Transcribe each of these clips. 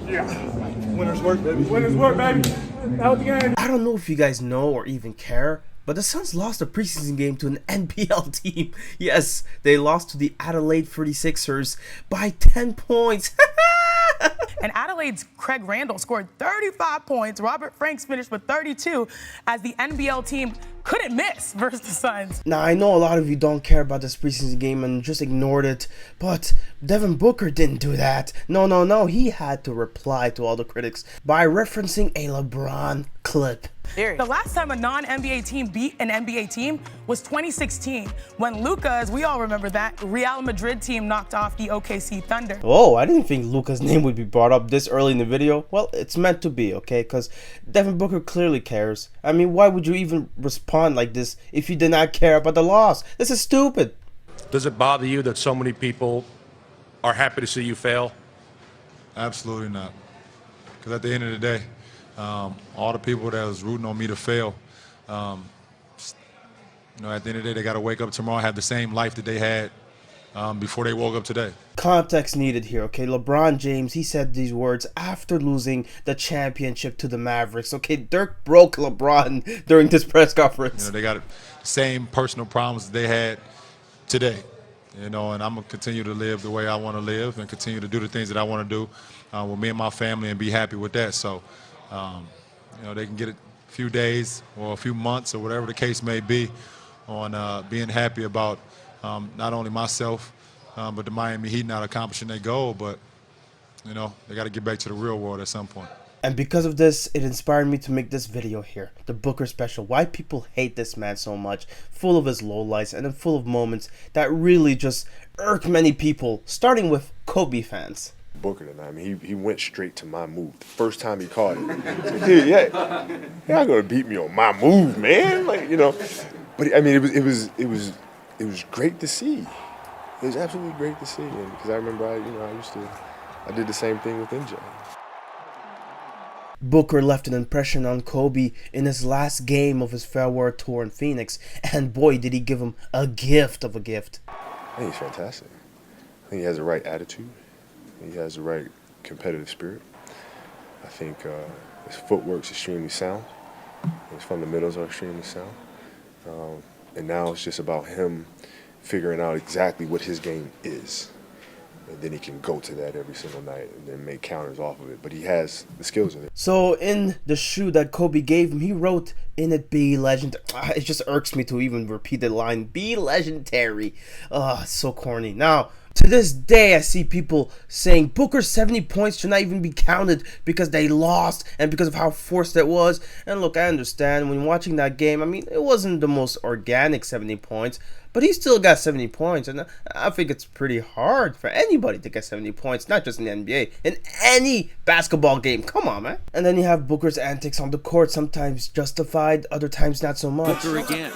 Yeah. Winners work, baby. Winners work, baby. That was the game. I don't know if you guys know or even care, but the Suns lost a preseason game to an NBL team. Yes, they lost to the Adelaide 36ers by 10 points. And Adelaide's Craig Randall scored 35 points. Robert Franks finished with 32 as the NBL team couldn't miss versus the Suns. Now, I know a lot of you don't care about this preseason game and just ignored it, but Devin Booker didn't do that. No. He had to reply to all the critics by referencing a LeBron clip. The last time a non-NBA team beat an NBA team was 2016, when Luka, as we all remember that, Real Madrid team knocked off the OKC Thunder. Oh, I didn't think Luka's name would be brought up this early in the video. Well, it's meant to be, okay? Because Devin Booker clearly cares. I mean, why would you even respond like this if you did not care about the loss? This is stupid. Does it bother you that so many people are happy to see you fail? Absolutely not. Because at the end of the day, all the people that was rooting on me to fail, at the end of the day, they got to wake up tomorrow and have the same life that they had before they woke up today. Context needed here, okay? LeBron James, he said these words after losing the championship to the Mavericks. Okay, Dirk broke LeBron during this press conference. They got the same personal problems that they had today. And I'm going to continue to live the way I want to live and continue to do the things that I want to do with me and my family and be happy with that. So, they can get a few days or a few months or whatever the case may be on being happy about not only myself, but the Miami Heat not accomplishing their goal. But, they got to get back to the real world at some point. And because of this, it inspired me to make this video here, the Booker special. Why people hate this man so much, full of his lowlights and then full of moments that really just irk many people, starting with Kobe fans. Booker tonight, I mean, he went straight to my move. The first time he caught it, dude, you're not gonna beat me on my move, man. But I mean, it was great to see. It was absolutely great to see, and because I remember, I did the same thing with MJ. Booker left an impression on Kobe in his last game of his farewell tour in Phoenix, and boy, did he give him a gift of a gift. I think he's fantastic. I think he has the right attitude. He has the right competitive spirit. I think his footwork's extremely sound. His fundamentals are extremely sound. And now it's just about him figuring out exactly what his game is. And then he can go to that every single night and then make counters off of it. But he has the skills in it. So in the shoe that Kobe gave him, he wrote in it, "Be legend." It just irks me to even repeat the line, "Be legendary." It's so corny. Now, to this day, I see people saying Booker's 70 points should not even be counted because they lost and because of how forced it was. And look, I understand when watching that game, I mean, it wasn't the most organic 70 points, but he still got 70 points. And I think it's pretty hard for anybody to get 70 points, not just in the NBA, in any basketball game. Come on, man. And then you have Booker's antics on the court, sometimes justified, other times not so much. Booker again.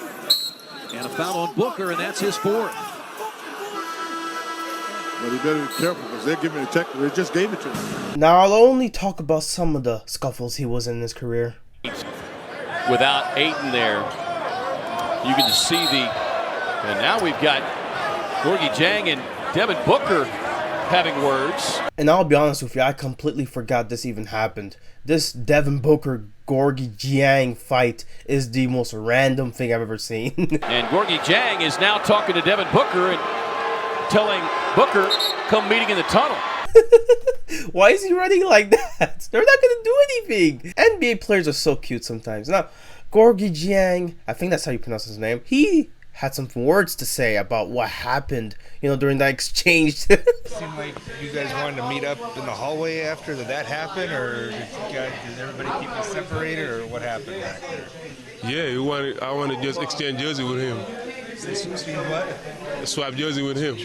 And a foul on Booker, and that's his fourth. But he better be careful because they're giving a check. They just gave it to him. Now, I'll only talk about some of the scuffles he was in his career. Without Ayton there, you can just see and now we've got Gorgui Dieng and Devin Booker having words. And I'll be honest with you, I completely forgot this even happened. This Devin Booker Gorgui Dieng fight is the most random thing I've ever seen. And Gorgui Dieng is now talking to Devin Booker and telling Booker, come meeting in the tunnel. Why is he running like that? They're not going to do anything. NBA players are so cute sometimes. Now, Gorgui Dieng, I think that's how you pronounce his name, he had some words to say about what happened, during that exchange. It seemed like you guys wanted to meet up in the hallway after that happened, or did everybody keep it separated, or what happened back there? Yeah, I wanted to just exchange jersey with him. What? Swap jersey with him.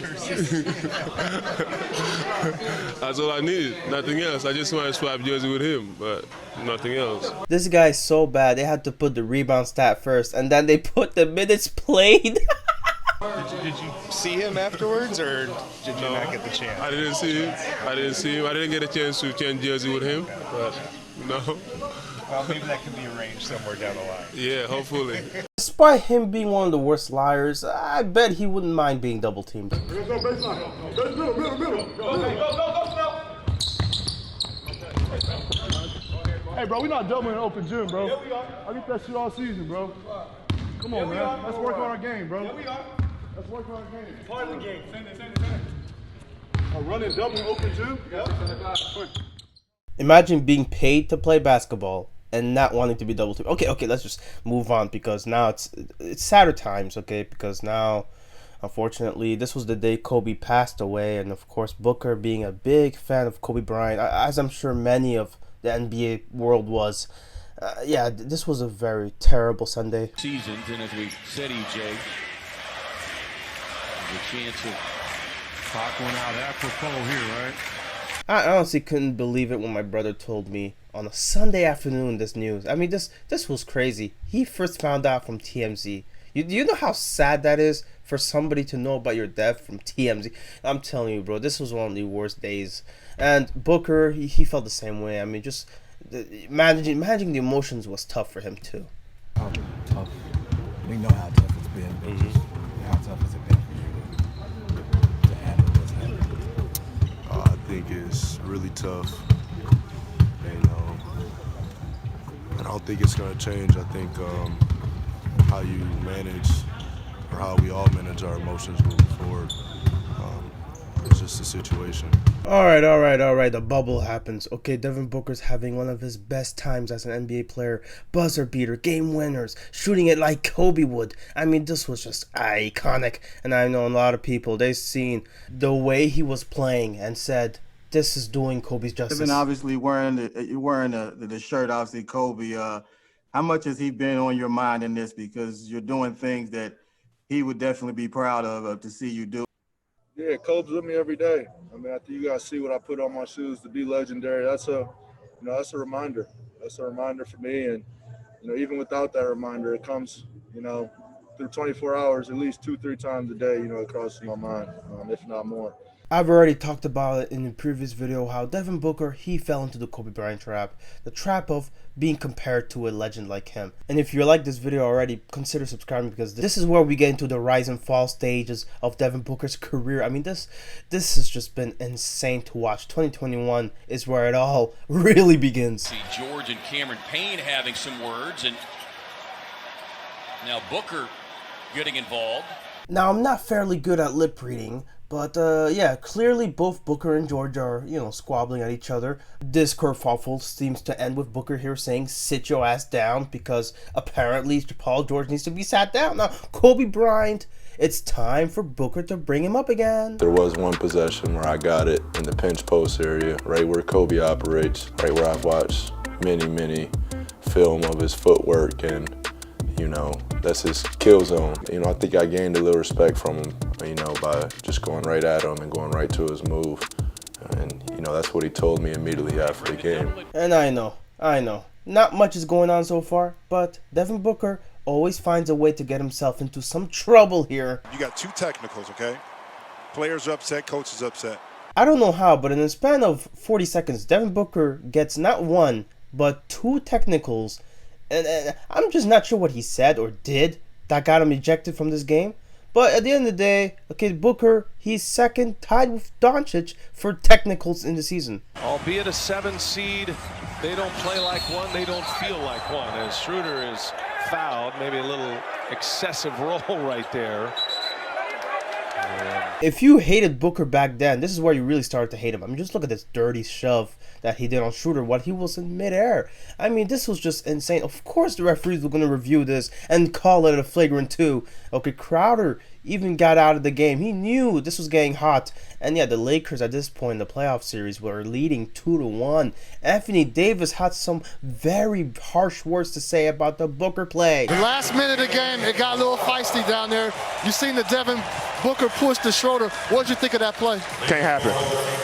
That's all I needed. Nothing else. I just wanted to swap jersey with him, but nothing else. This guy's so bad. They had to put the rebound stat first, and then they put the minutes played. Did you see him afterwards, or did you not get the chance? I didn't see him. I didn't get a chance to change jersey with him, but no. Well, maybe that can be arranged somewhere down the line. Yeah, hopefully. Despite him being one of the worst liars, I bet he wouldn't mind being double teamed. Hey, bro, we're not doubling an open gym, bro. Yeah, we are. I get that shit all season, bro. Come on, man. Let's work on our game, bro. Yeah, we are. Let's work on our game. Part of the game. Send it. Running double open gym? Yeah. Imagine being paid to play basketball and not wanting to be double teamed. Okay, let's just move on because now it's sadder times, okay? Because now, unfortunately, this was the day Kobe passed away, and of course, Booker, being a big fan of Kobe Bryant, as I'm sure many of the NBA world was, yeah, this was a very terrible Sunday. Seasons, and as we said, EJ, the chance of Clock one out apropos here, right? I honestly couldn't believe it when my brother told me on a Sunday afternoon this news. I mean, this was crazy. He first found out from TMZ. You know how sad that is for somebody to know about your death from TMZ? I'm telling you, bro, this was one of the worst days. And Booker, he felt the same way. I mean, just managing the emotions was tough for him too. Tough. We know how tough it's been. How tough has it been for you to handle what's happening? I think it's really tough. You know, I don't think it's going to change. I think how you manage, or how we all manage our emotions moving forward, it's just a situation. All right. The bubble happens. Okay, Devin Booker's having one of his best times as an NBA player. Buzzer beater, game winners, shooting it like Kobe would. I mean, this was just iconic. And I know a lot of people, they've seen the way he was playing and said, this is doing Kobe's justice. Devin obviously wearing the shirt, obviously Kobe. How much has he been on your mind in this? Because you're doing things that he would definitely be proud of to see you do. Yeah, Kobe's with me every day. I mean, I think you guys see what I put on my shoes to be legendary. That's a reminder. That's a reminder for me. And, even without that reminder, it comes, through 24 hours, at least 2-3 times a day, it crosses my mind, if not more. I've already talked about it in the previous video how Devin Booker, he fell into the Kobe Bryant trap. The trap of being compared to a legend like him. And if you like this video already, consider subscribing because this is where we get into the rise and fall stages of Devin Booker's career. I mean, this has just been insane to watch. 2021 is where it all really begins. See George and Cameron Payne having some words, and now Booker getting involved. Now, I'm not fairly good at lip reading, but yeah, clearly both Booker and George are, squabbling at each other. This kerfuffle seems to end with Booker here saying, sit your ass down, because apparently Paul George needs to be sat down. Now, Kobe Bryant, it's time for Booker to bring him up again. There was one possession where I got it in the pinch post area, right where Kobe operates, right where I've watched many film of his footwork, and that's his kill zone. I think I gained a little respect from him, by just going right at him and going right to his move. And, that's what he told me immediately after the game. And I know. Not much is going on so far, but Devin Booker always finds a way to get himself into some trouble here. You got 2 technicals, okay? Players upset, coaches upset. I don't know how, but in the span of 40 seconds, Devin Booker gets not 1, but 2 technicals. And I'm just not sure what he said or did that got him ejected from this game. But at the end of the day, okay, Booker, he's second, tied with Dončić for technicals in the season. Albeit a 7 seed, they don't play like one, they don't feel like one. As Schroeder is fouled, maybe a little excessive roll right there. If you hated Booker back then, this is where you really started to hate him. I mean, just look at this dirty shove that he did on Schroeder while he was in midair. I mean, this was just insane. Of course the referees were going to review this and call it a flagrant 2. Okay, Crowder even got out of the game. He knew this was getting hot. And yeah, the Lakers at this point in the playoff series were leading 2-1. Anthony Davis had some very harsh words to say about the Booker play. The last minute of the game, it got a little feisty down there. You seen the Devin Booker push to Schroeder. What'd you think of that play? Can't happen.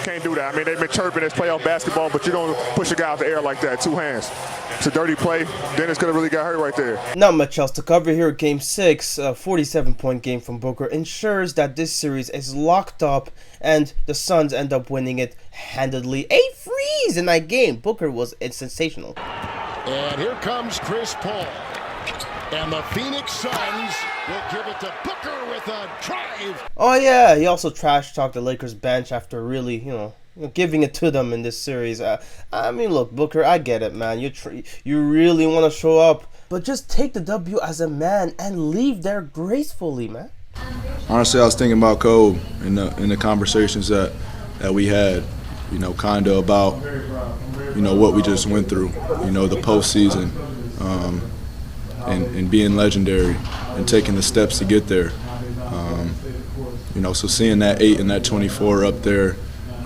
Can't do that. I mean, they've been chirping it's playoff basketball, but you don't push a guy out the air like that, 2 hands. It's a dirty play. Dennis could have really got hurt right there. Not much else to cover here. Game 6, a 47-point game from Booker ensures that this series is locked up and the Suns end up winning it handedly. 8 frees in that game. Booker was sensational. And here comes Chris Paul. And the Phoenix Suns will give it to Booker with a drive. Oh yeah, he also trash talked the Lakers bench after really, giving it to them in this series. I mean, look, Booker, I get it, man. You really want to show up, but just take the W as a man and leave there gracefully, man. Honestly, I was thinking about Kobe in the conversations that we had, you know, kind of about, you know, what we just went through, you know, the postseason, and being legendary and taking the steps to get there. You know, so seeing that 8 and that 24 up there,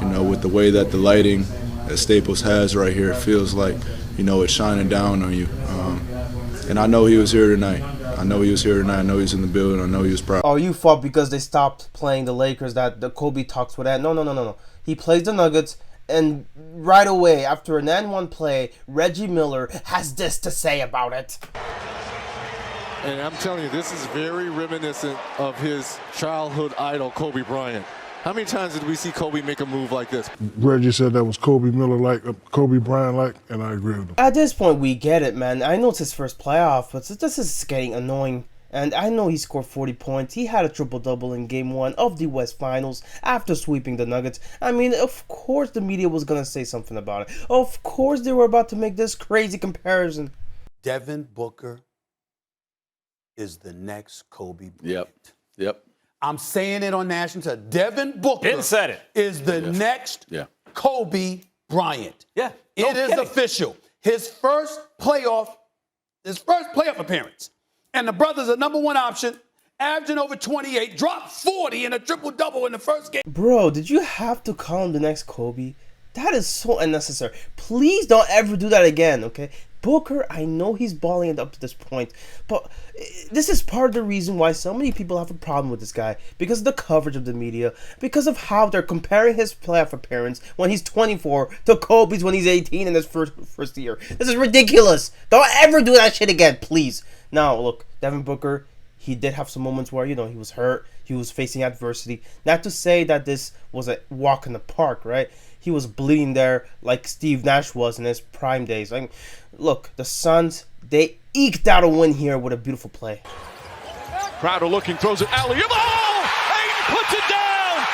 you know, with the way that the lighting that Staples has right here, it feels like, you know, it's shining down on you. And I know he was here tonight. I know he was here tonight. I know he's in the building. I know he was proud. Oh, you fought because they stopped playing the Lakers that the Kobe talks with that. No. He plays the Nuggets, and right away, after an N1 play, Reggie Miller has this to say about it. And I'm telling you, this is very reminiscent of his childhood idol, Kobe Bryant. How many times did we see Kobe make a move like this? Reggie said that was Kobe Miller-like, Kobe Bryant-like, and I agree with him. At this point, we get it, man. I know it's his first playoff, but this is getting annoying. And I know he scored 40 points. He had a triple-double in Game 1 of the West Finals after sweeping the Nuggets. I mean, of course the media was going to say something about it. Of course they were about to make this crazy comparison. Devin Booker is the next Kobe Bryant. Yep. I'm saying it on national television. Devin Booker is the next Kobe Bryant. Yeah. It is official. His first playoff appearance. And the brother's a number one option, averaging over 28, dropped 40 in a triple-double in the first game. Bro, did you have to call him the next Kobe? That is so unnecessary. Please don't ever do that again, okay? Booker, I know he's balling it up to this point, but this is part of the reason why so many people have a problem with this guy, because of the coverage of the media, because of how they're comparing his playoff appearance when he's 24 to Kobe's when he's 18 in his first year. This is ridiculous. Don't ever do that shit again, please. Now, look, Devin Booker, he did have some moments where, you know, he was hurt, he was facing adversity. Not to say that this was a walk in the park, right? He was bleeding there like Steve Nash was in his prime days. I mean, look, the Suns, they eked out a win here with a beautiful play. Crowder looking, throws it alley-oop. Oh! Ayton puts it down!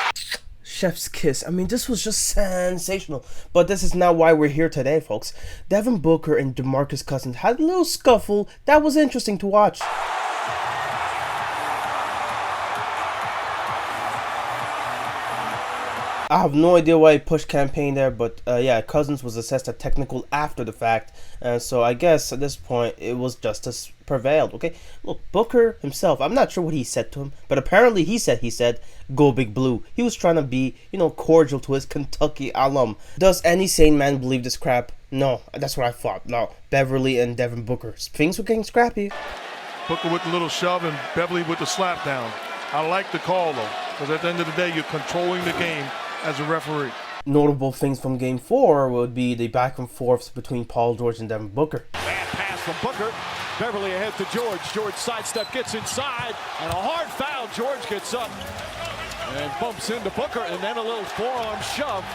Chef's kiss. I mean, this was just sensational. But this is not why we're here today, folks. Devin Booker and DeMarcus Cousins had a little scuffle that was interesting to watch. I have no idea why he pushed campaign there, but yeah, Cousins was assessed a technical after the fact, and so I guess at this point it was justice prevailed. Okay, look, Booker himself, I'm not sure what he said to him, but apparently he said, "Go Big Blue." He was trying to be, you know, cordial to his Kentucky alum. Does any sane man believe this crap? No, that's what I thought. No, Beverly and Devin Booker, things were getting scrappy. Booker with the little shove and Beverly with the slap down. I like the call though, because at the end of the day, you're controlling the game as a referee. Notable things from Game 4 would be the back and forths between Paul George and Devin Booker. Bad pass from Booker. Beverly ahead to George. George sidestep, gets inside, and a hard foul. George gets up and bumps into Booker, and then a little forearm shove.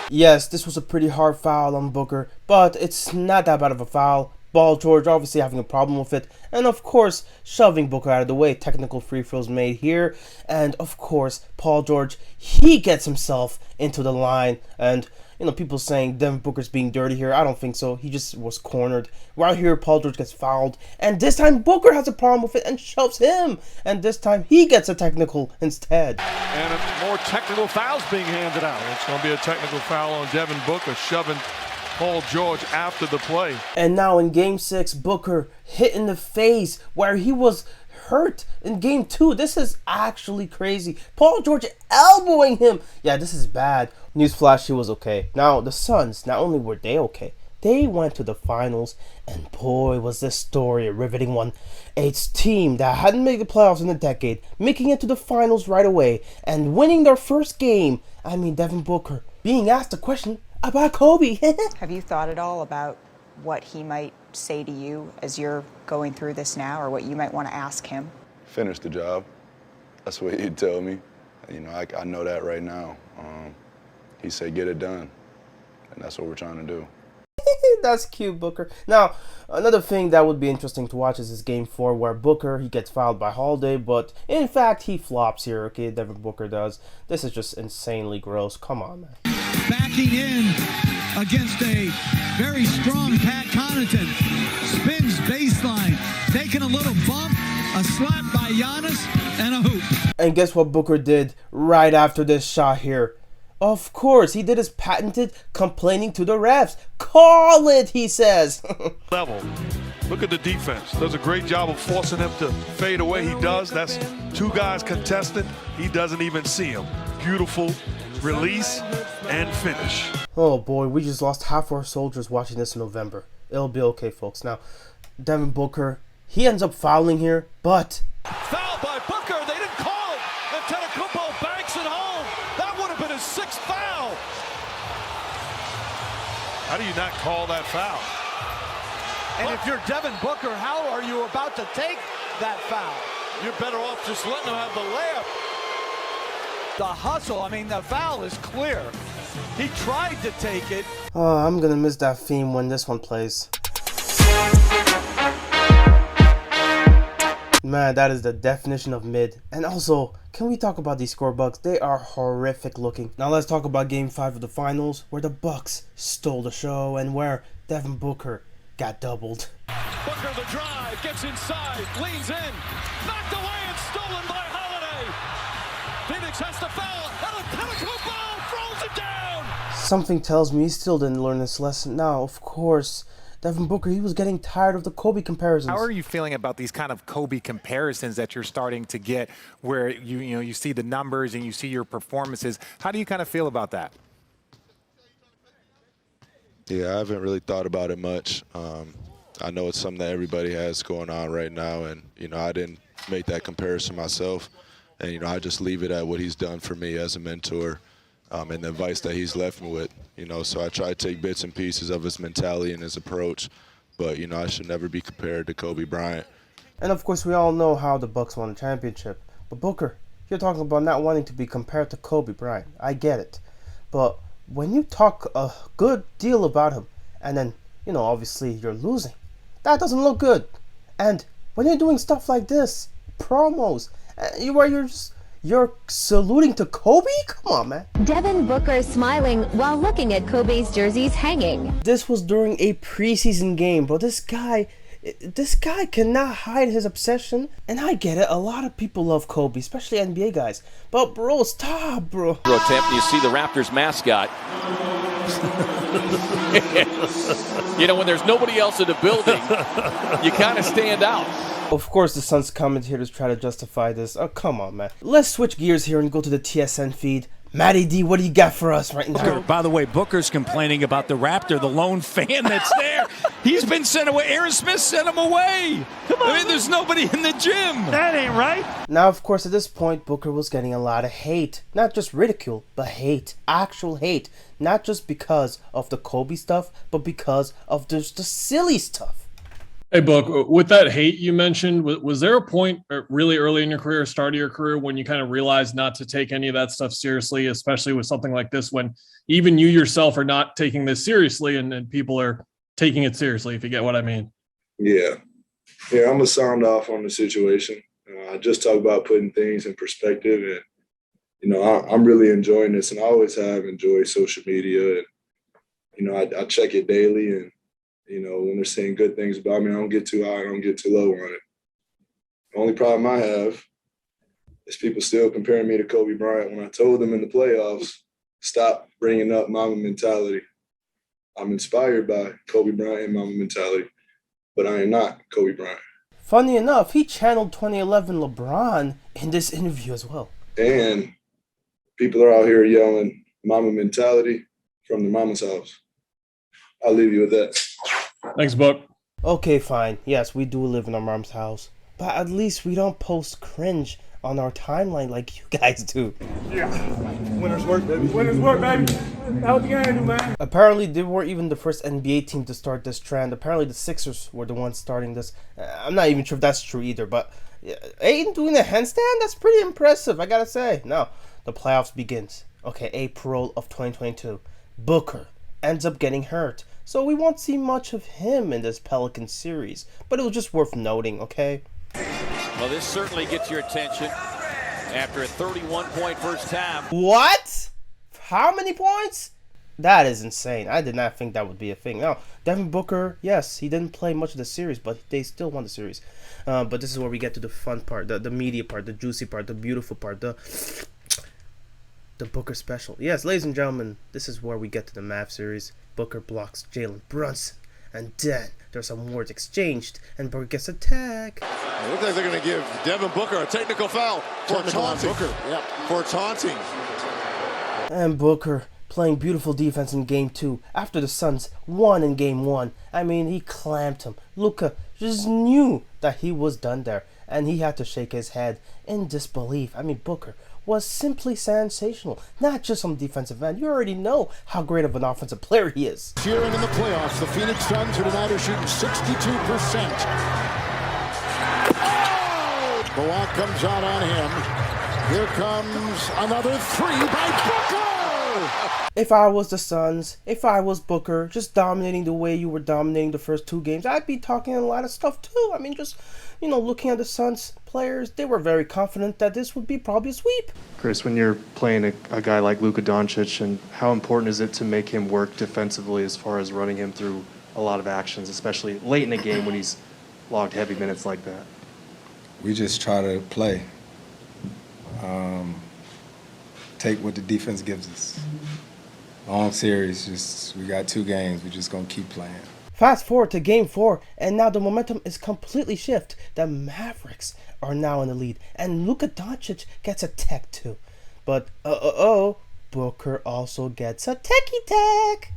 Yes, this was a pretty hard foul on Booker, but it's not that bad of a foul. Paul George obviously having a problem with it, and of course shoving Booker out of the way. Technical free throws made here, and of course Paul George, he gets himself into the line, and you know, people saying Devin Booker's being dirty here. I don't think so. He just was cornered. Right here, Paul George gets fouled, and this time Booker has a problem with it and shoves him, and this time he gets a technical instead. And more technical fouls being handed out. It's going to be a technical foul on Devin Booker, shoving Paul George after the play. And now in Game 6, Booker hit in the face where he was hurt in Game 2. This is actually crazy. Paul George elbowing him. Yeah, this is bad. Newsflash, he was okay. Now, the Suns, not only were they okay, they went to the finals, and boy, was this story a riveting one. It's a team that hadn't made the playoffs in a decade, making it to the finals right away, and winning their first game. I mean, Devin Booker being asked a question about Kobe. Have you thought at all about what he might say to you as you're going through this now, or what you might want to ask him? Finish the job. That's what he'd tell me. You know, I know that right now. He said, get it done. And that's what we're trying to do. That's cute, Booker. Now, another thing that would be interesting to watch is this Game 4 where Booker, he gets fouled by Holiday, but in fact, he flops here, okay? Devin Booker does. This is just insanely gross. Come on, man. Backing in against a very strong Pat Connaughton. Spins baseline, taking a little bump, a slap by Giannis, and a hoop. And guess what Booker did right after this shot here? Of course, he did his patented complaining to the refs. Call it, he says. Level. Look at the defense. Does a great job of forcing him to fade away. He does. That's two guys contested. He doesn't even see him. Beautiful release and finish. Oh boy, we just lost half our soldiers watching this in November. It'll be okay, folks. Now, Devin Booker, he ends up fouling here, but... Foul by Booker. They didn't call it. Antetokounmpo banks it home. That would have been his 6th foul. How do you not call that foul? And if you're Devin Booker, how are you about to take that foul? You're better off just letting him have the layup. The hustle, I mean, the foul is clear. He tried to take it. Oh, I'm gonna miss that theme when this one plays. Man, that is the definition of mid. And also, can we talk about these score bugs? They are horrific looking. Now let's talk about Game 5 of the finals, where the Bucks stole the show and where Devin Booker got doubled. Booker the drive, gets inside, leans in, knocked away and stolen by Holiday. Phoenix has to foul, Antetokounmpo throws it down. Something tells me he still didn't learn this lesson. Now, of course, Devin Booker, he was getting tired of the Kobe comparisons. How are you feeling about these kind of Kobe comparisons that you're starting to get, where you see the numbers and you see your performances? How do you kind of feel about that? Yeah, I haven't really thought about it much. I know it's something that everybody has going on right now, and I didn't make that comparison myself, and I just leave it at what he's done for me as a mentor, and the advice that he's left me with. So I try to take bits and pieces of his mentality and his approach, but I should never be compared to Kobe Bryant. And of course, we all know how the Bucks won the championship. But Booker, you're talking about not wanting to be compared to Kobe Bryant. I get it, but when you talk a good deal about him, and then obviously you're losing, that doesn't look good. And when you're doing stuff like this, promos, where you're saluting to Kobe? Come on, man. Devin Booker smiling while looking at Kobe's jerseys hanging. This was during a preseason game, but this guy cannot hide his obsession. And I get it, a lot of people love Kobe, especially NBA guys. But bro, stop, bro. Attempt, you see the Raptors mascot. When there's nobody else in the building, you kind of stand out. Of course, the Suns commentators try to justify this. Oh, come on, man. Let's switch gears here and go to the TSN feed. Matty D, what do you got for us right now? By the way, Booker's complaining about the Raptor, the lone fan that's there. He's been sent away. Aaron Smith sent him away. There's nobody in the gym. That ain't right. Now, of course, at this point, Booker was getting a lot of hate. Not just ridicule, but hate. Actual hate. Not just because of the Kobe stuff, but because of the silly stuff. Hey, Book, with that hate you mentioned, was there a point really early in your career, start of your career, when you kind of realized not to take any of that stuff seriously, especially with something like this, when even you yourself are not taking this seriously and people are taking it seriously, if you get what I mean? Yeah, I'm going to sound off on the situation. I just talk about putting things in perspective, and, I'm really enjoying this, and I always have enjoyed social media, and, I check it daily, and, when they're saying good things about me, I don't get too high, I don't get too low on it. The only problem I have is people still comparing me to Kobe Bryant when I told them in the playoffs, stop bringing up Mamba mentality. I'm inspired by Kobe Bryant and Mamba mentality, but I am not Kobe Bryant. Funny enough, he channeled 2011 LeBron in this interview as well. And people are out here yelling Mamba mentality from the mama's house. I'll leave you with that. Thanks, Buck. Okay, fine. Yes, we do live in our mom's house. But at least we don't post cringe on our timeline like you guys do. Yeah. Winners work, baby. Winners work, baby. How the game do, man? Apparently, they weren't even the first NBA team to start this trend. Apparently, the Sixers were the ones starting this. I'm not even sure if that's true either, but Aiden doing a handstand? That's pretty impressive, I gotta say. Now, the playoffs begins. Okay, April of 2022. Booker ends up getting hurt. so we won't see much of him in this Pelican series, but it was just worth noting, okay? Well, this certainly gets your attention after a 31-point first half. What? How many points? That is insane. I did not think that would be a thing. Now, Devin Booker, yes, he didn't play much of the series, but they still won the series. But this is where we get to the fun part, the media part, the juicy part, the beautiful part, the Booker special. Yes, ladies and gentlemen, this is where we get to the Mavs series. Booker blocks Jalen Brunson, and then there's some words exchanged, and Booker gets attacked. It looks like they're going to give Devin Booker a technical foul for taunting. For taunting. And Booker playing beautiful defense in Game 2 after the Suns won in Game 1. I mean, he clamped him. Luka just knew that he was done there, and he had to shake his head in disbelief. I mean, Booker was simply sensational, not just on the defensive end. You already know how great of an offensive player he is. Here and in the playoffs, the Phoenix Suns are tonight shooting 62%. The walk comes out on him. Here comes another three by Booker! If I was the Suns, if I was Booker, just dominating the way you were dominating the first 2 games, I'd be talking a lot of stuff too. I mean, just, you know, looking at the Suns players, they were very confident that this would be probably a sweep. Chris, when you're playing a guy like Luka Dončić, and how important is it to make him work defensively as far as running him through a lot of actions, especially late in the game when he's logged heavy minutes like that? We just try to play. Take what the defense gives us. Long series, just we got 2 games. We're just gonna keep playing. Fast forward to Game 4, and now the momentum is completely shifted. The Mavericks are now in the lead, and Luka Dončić gets a tech too. But Booker also gets a techie tech.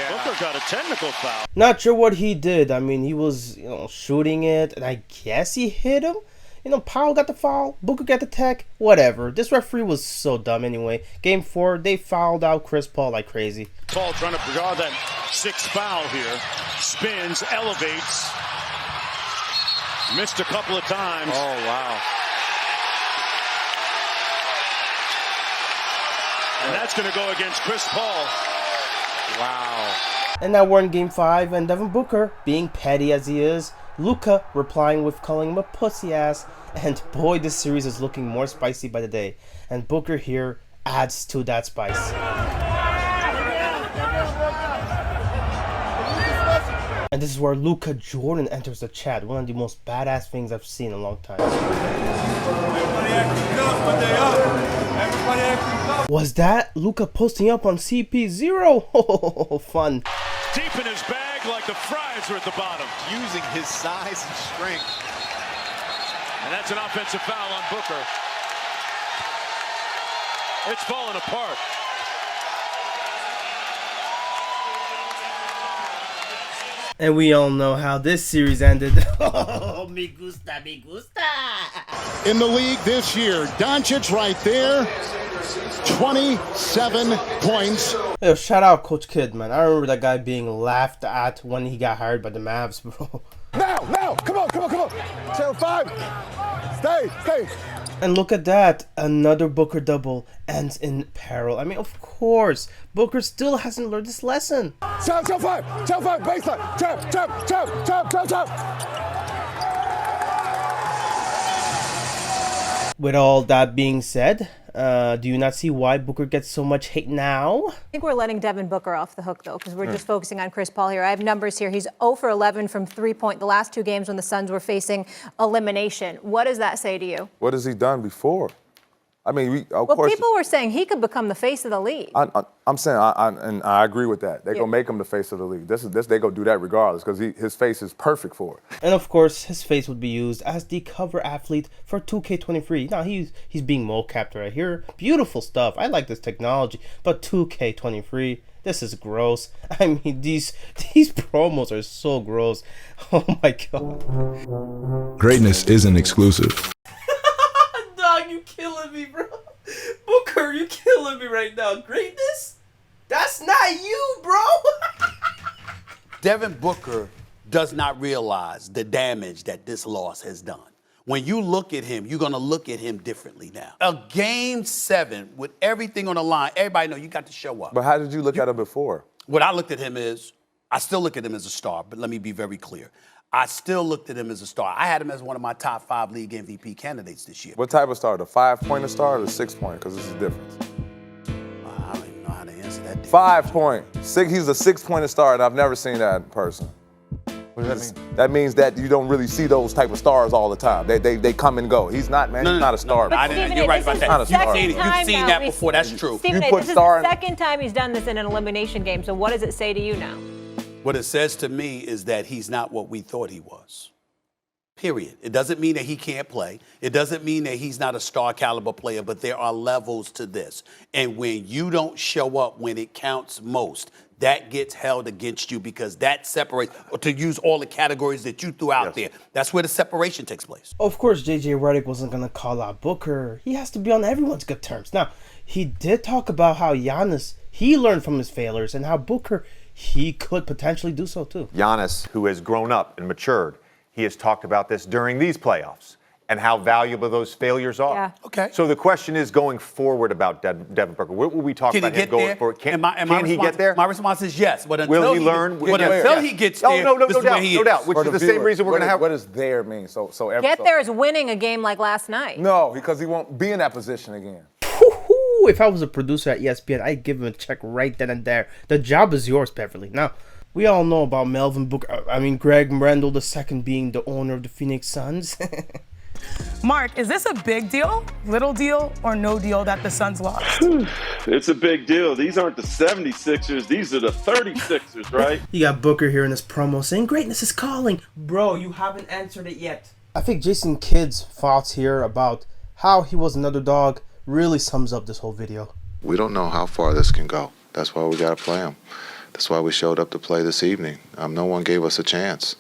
Booker got a technical foul. Not sure what he did. I mean, he was, shooting it, and I guess he hit him. Powell got the foul, Booker got the tech, whatever. This referee was so dumb anyway. Game 4, they fouled out Chris Paul like crazy. Paul trying to guard that 6th foul here. Spins, elevates. Missed a couple of times. Oh, wow. And that's going to go against Chris Paul. Wow. And now we're in Game 5, and Devin Booker, being petty as he is, Luka replying with calling him a pussy ass, and boy, this series is looking more spicy by the day. And Booker here adds to that spice. And this is where Luka Jordan enters the chat, one of the most badass things I've seen in a long time. Was that Luka posting up on CP0? Oh, fun. Deep in his bag like the fries are at the bottom. Using his size and strength. And that's an offensive foul on Booker. It's falling apart. And we all know how this series ended. Oh, me gusta, me gusta. In the league this year, Dončić right there, 27 points. Yo, shout out Coach Kidd, man. I remember that guy being laughed at when he got hired by the Mavs, bro. Now, come on. Channel 5. Stay. And look at that. Another Booker double ends in peril. I mean, of course, Booker still hasn't learned this lesson. Channel 5, baseline. Tap. With all that being said, do you not see why Booker gets so much hate now? I think we're letting Devin Booker off the hook, though, because we're just focusing on Chris Paul here. I have numbers here. He's 0 for 11 from three-point the last 2 games when the Suns were facing elimination. What does that say to you? What has he done before? I mean, of Well, course. people were saying he could become the face of the league. I'm saying, and I agree with that. They're gonna make him the face of the league. They gonna do that regardless because his face is perfect for it. And of course, his face would be used as the cover athlete for 2K23. Now he's being mocapped right here. Beautiful stuff. I like this technology, but 2K23. This is gross. I mean, these promos are so gross. Oh my god. Greatness isn't exclusive. Dog, you killing me, bro. Booker, you killing me right now. Greatness? That's not you, bro. Devin Booker does not realize the damage that this loss has done. When you look at him, you're going to look at him differently now. A game 7 with everything on the line, everybody know you got to show up. But how did you look at him before? What I looked at him is, I still look at him as a star, but let me be very clear. I still looked at him as a star. I had him as one of my top 5 league MVP candidates this year. What type of star? The 5-pointer star or the 6-pointer? Because this is different. I don't even know how to answer that. 5-point. He's a 6-pointer star, and I've never seen that in person. What does that mean? That means that you don't really see those type of stars all the time. They come and go. He's not, man. He's not a star. No, you're right about that. You've seen that before. That's true. Stephen, this is the second time he's done this in an elimination game. So what does it say to you now? What it says to me is that he's not what we thought he was. Period. It doesn't mean that he can't play. It doesn't mean that he's not a star caliber player, but there are levels to this. And when you don't show up when it counts most, that gets held against you because that separates, or to use all the categories that you threw out there. That's where the separation takes place. Of course, JJ Redick wasn't going to call out Booker. He has to be on everyone's good terms. Now, he did talk about how Giannis, he learned from his failures, and how Booker, he could potentially do so too. Giannis, who has grown up and matured, he has talked about this during these playoffs and how valuable those failures are. Yeah. Okay. So the question is going forward about Devin Booker. What will we talk about him going forward? Can he get there? My response is yes. But will he learn? Until he gets there, no this is where he is. no doubt. Which is the same reason we're going to have. What does there mean? Get there is winning a game like last night. No, because he won't be in that position again. If I was a producer at ESPN, I'd give him a check right then and there. The job is yours, Beverly. Now, we all know about Melvin Booker. I mean, Greg Randall II being the owner of the Phoenix Suns. Mark, is this a big deal, little deal, or no deal that the Suns lost? It's a big deal. These aren't the 76ers. These are the 36ers, right? You got Booker here in his promo saying, greatness is calling. Bro, you haven't answered it yet. I think Jason Kidd's thoughts here about how he was an underdog really sums up this whole video. We don't know how far this can go. That's why we got to play them. That's why we showed up to play this evening. No one gave us a chance.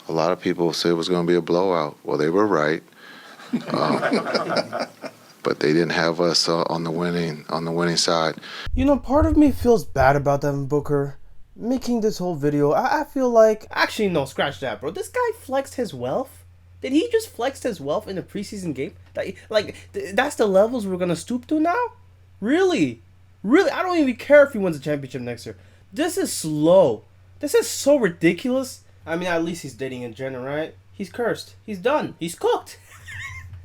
A lot of people said it was going to be a blowout. Well, they were right, but they didn't have us on the winning side. You know, part of me feels bad about Devin Booker making this whole video. I feel like, actually, no, scratch that, bro. This guy flexed his wealth. Did he just flex his wealth in a preseason game? That's the levels we're gonna stoop to now? Really? I don't even care if he wins the championship next year. This is slow. This is so ridiculous. I mean, at least he's dating in Jenna, right? He's cursed. He's done. He's cooked.